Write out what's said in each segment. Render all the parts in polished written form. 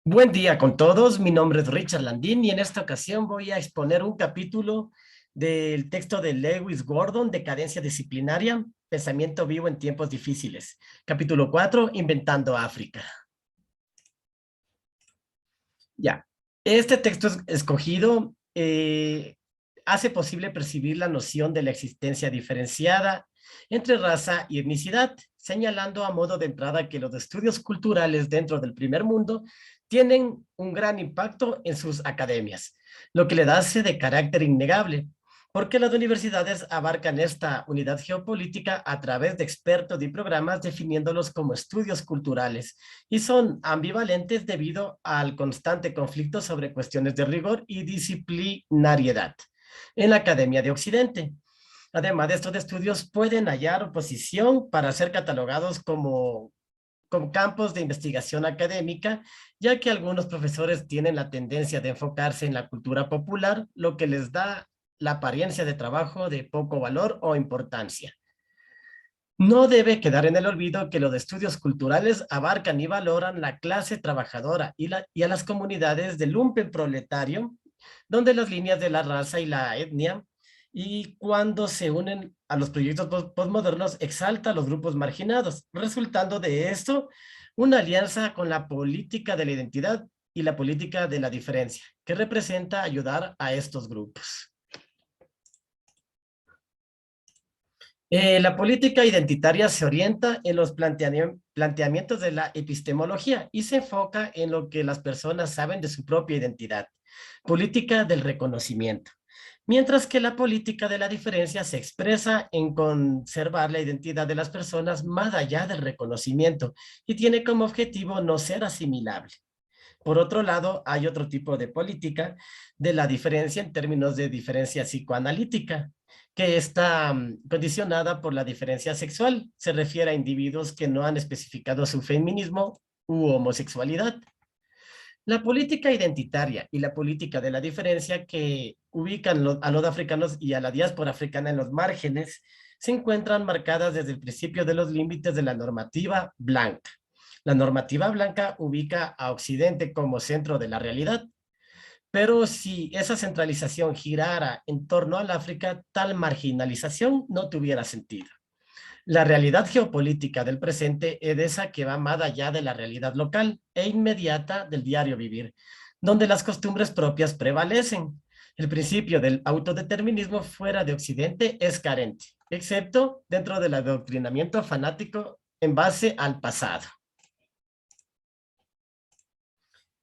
Buen día con todos, mi nombre es Richard Landín y en esta ocasión voy a exponer un capítulo del texto de Lewis Gordon, Decadencia Disciplinaria, Pensamiento Vivo en Tiempos Difíciles. Capítulo 4, Inventando África. Ya, este texto escogido hace posible percibir la noción de la existencia diferenciada entre raza y etnicidad, señalando a modo de entrada que los estudios culturales dentro del primer mundo tienen un gran impacto en sus academias, lo que le hace de carácter innegable, porque las universidades abarcan esta unidad geopolítica a través de expertos y programas definiéndolos como estudios culturales y son ambivalentes debido al constante conflicto sobre cuestiones de rigor y disciplinariedad en la Academia de Occidente. Además de estos estudios, pueden hallar oposición para ser catalogados como campos de investigación académica, ya que algunos profesores tienen la tendencia de enfocarse en la cultura popular, lo que les da la apariencia de trabajo de poco valor o importancia. No debe quedar en el olvido que los estudios culturales abarcan y valoran la clase trabajadora y a las comunidades del lumpen proletario, donde las líneas de la raza y la etnia, y cuando se unen a los proyectos postmodernos, exalta a los grupos marginados, resultando de esto una alianza con la política de la identidad y la política de la diferencia, que representa ayudar a estos grupos. La política identitaria se orienta en los planteamientos de la epistemología y se enfoca en lo que las personas saben de su propia identidad. Política del reconocimiento. Mientras que la política de la diferencia se expresa en conservar la identidad de las personas más allá del reconocimiento y tiene como objetivo no ser asimilable. Por otro lado, hay otro tipo de política de la diferencia en términos de diferencia psicoanalítica, que está condicionada por la diferencia sexual. Se refiere a individuos que no han especificado su feminismo u homosexualidad. La política identitaria y la política de la diferencia que ubican a los africanos y a la diáspora africana en los márgenes se encuentran marcadas desde el principio de los límites de la normativa blanca. La normativa blanca ubica a Occidente como centro de la realidad, pero si esa centralización girara en torno al África, tal marginalización no tuviera sentido. La realidad geopolítica del presente es esa que va más allá de la realidad local e inmediata del diario vivir, donde las costumbres propias prevalecen. El principio del autodeterminismo fuera de Occidente es carente, excepto dentro del adoctrinamiento fanático en base al pasado.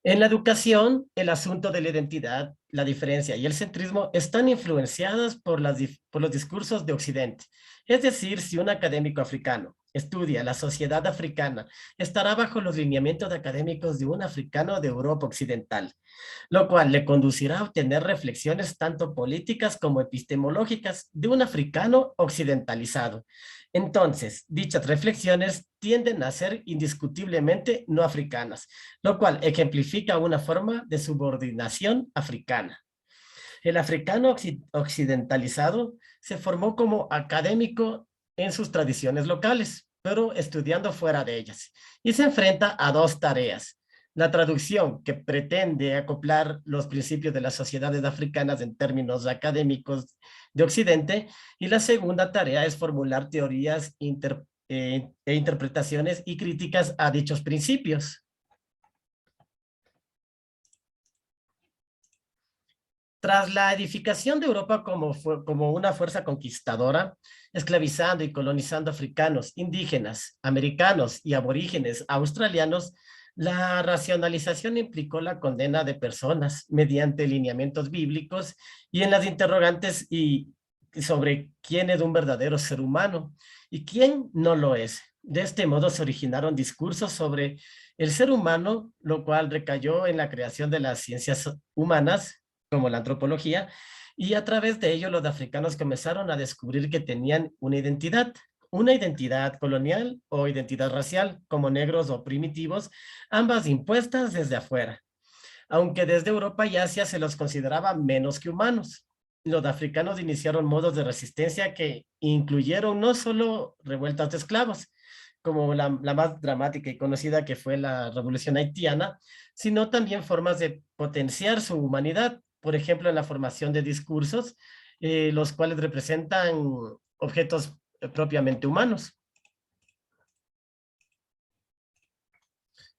En la educación, el asunto de la identidad, la diferencia y el centrismo están influenciados por los discursos de Occidente. Es decir, si un académico africano estudia la sociedad africana, estará bajo los lineamientos académicos de un africano de Europa Occidental, lo cual le conducirá a obtener reflexiones tanto políticas como epistemológicas de un africano occidentalizado. Entonces, dichas reflexiones tienden a ser indiscutiblemente no africanas, lo cual ejemplifica una forma de subordinación africana. El africano occidentalizado se formó como académico en sus tradiciones locales, pero estudiando fuera de ellas, y se enfrenta a dos tareas. La traducción, que pretende acoplar los principios de las sociedades africanas en términos académicos de Occidente, y la segunda tarea es formular teorías e interpretaciones y críticas a dichos principios. Tras la edificación de Europa como una fuerza conquistadora, esclavizando y colonizando africanos, indígenas, americanos y aborígenes australianos, la racionalización implicó la condena de personas mediante lineamientos bíblicos y en las interrogantes sobre quién es un verdadero ser humano y quién no lo es. De este modo se originaron discursos sobre el ser humano, lo cual recayó en la creación de las ciencias humanas, como la antropología, y a través de ello los africanos comenzaron a descubrir que tenían una identidad colonial o identidad racial, como negros o primitivos, ambas impuestas desde afuera, aunque desde Europa y Asia se los consideraba menos que humanos. Los africanos iniciaron modos de resistencia que incluyeron no solo revueltas de esclavos, como la más dramática y conocida que fue la Revolución Haitiana, sino también formas de potenciar su humanidad, por ejemplo, en la formación de discursos, los cuales representan objetos propiamente humanos.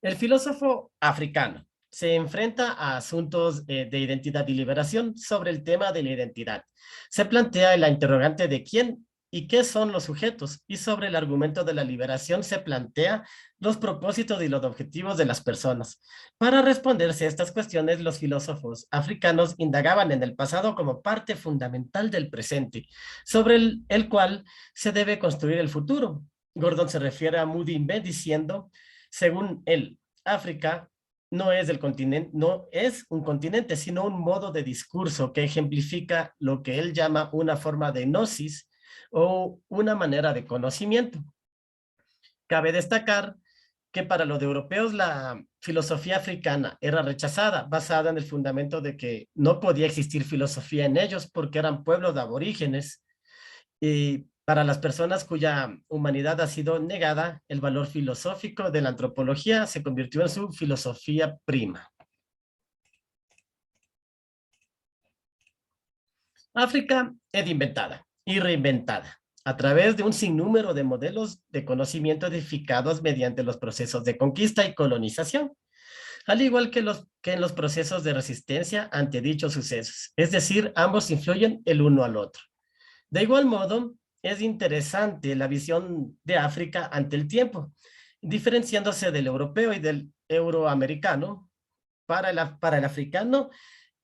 El filósofo africano se enfrenta a asuntos de identidad y liberación sobre el tema de la identidad. Se plantea la interrogante de quién y qué son los sujetos, y sobre el argumento de la liberación se plantea los propósitos y los objetivos de las personas. Para responderse a estas cuestiones, los filósofos africanos indagaban en el pasado como parte fundamental del presente, sobre el cual se debe construir el futuro. Gordon se refiere a Mudimbe diciendo, según él, África no es el continente, no es un continente, sino un modo de discurso que ejemplifica lo que él llama una forma de gnosis o una manera de conocimiento. Cabe destacar que para los europeos la filosofía africana era rechazada, basada en el fundamento de que no podía existir filosofía en ellos porque eran pueblos de aborígenes. Y para las personas cuya humanidad ha sido negada, el valor filosófico de la antropología se convirtió en su filosofía prima. África es inventada y reinventada a través de un sinnúmero de modelos de conocimiento edificados mediante los procesos de conquista y colonización, al igual que en los procesos de resistencia ante dichos sucesos. Es decir, ambos influyen el uno al otro. De igual modo, es interesante la visión de África ante el tiempo, diferenciándose del europeo y del euroamericano. Para el africano,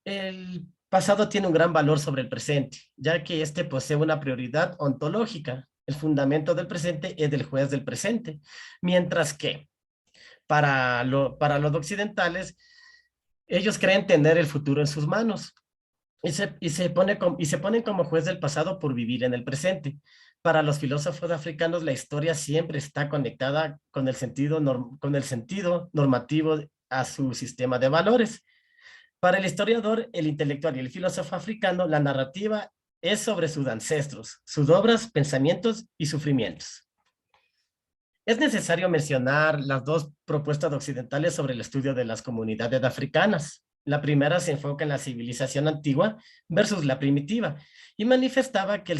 el pasado tiene un gran valor sobre el presente, ya que este posee una prioridad ontológica. El fundamento del presente es del juez del presente, mientras que para los occidentales, ellos creen tener el futuro en sus manos y se ponen como juez del pasado por vivir en el presente. Para los filósofos africanos, la historia siempre está conectada con el sentido normativo a su sistema de valores. Para el historiador, el intelectual y el filósofo africano, la narrativa es sobre sus ancestros, sus obras, pensamientos y sufrimientos. Es necesario mencionar las dos propuestas occidentales sobre el estudio de las comunidades africanas. La primera se enfoca en la civilización antigua versus la primitiva y manifestaba que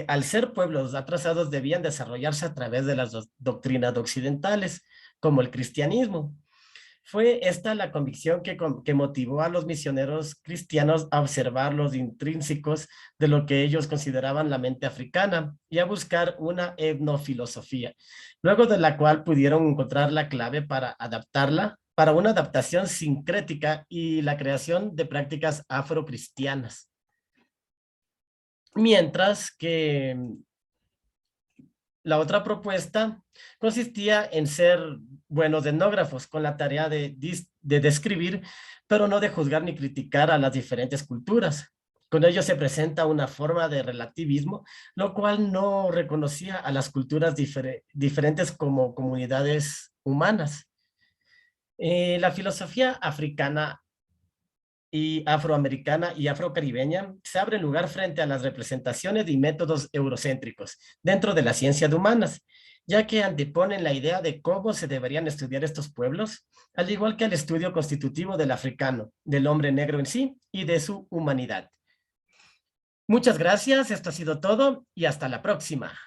al ser pueblos atrasados debían desarrollarse a través de las doctrinas occidentales, como el cristianismo. Fue esta la convicción que motivó a los misioneros cristianos a observar los intrínsecos de lo que ellos consideraban la mente africana y a buscar una etnofilosofía, luego de la cual pudieron encontrar la clave para adaptarla, para una adaptación sincrética y la creación de prácticas afrocristianas. Mientras que la otra propuesta consistía en ser buenos etnógrafos con la tarea de describir, pero no de juzgar ni criticar a las diferentes culturas. Con ello se presenta una forma de relativismo, lo cual no reconocía a las culturas diferentes como comunidades humanas. La filosofía africana y afroamericana y afrocaribeña se abre lugar frente a las representaciones y métodos eurocéntricos dentro de la ciencia de humanas, ya que anteponen la idea de cómo se deberían estudiar estos pueblos, al igual que al estudio constitutivo del africano, del hombre negro en sí y de su humanidad. Muchas gracias, esto ha sido todo y hasta la próxima.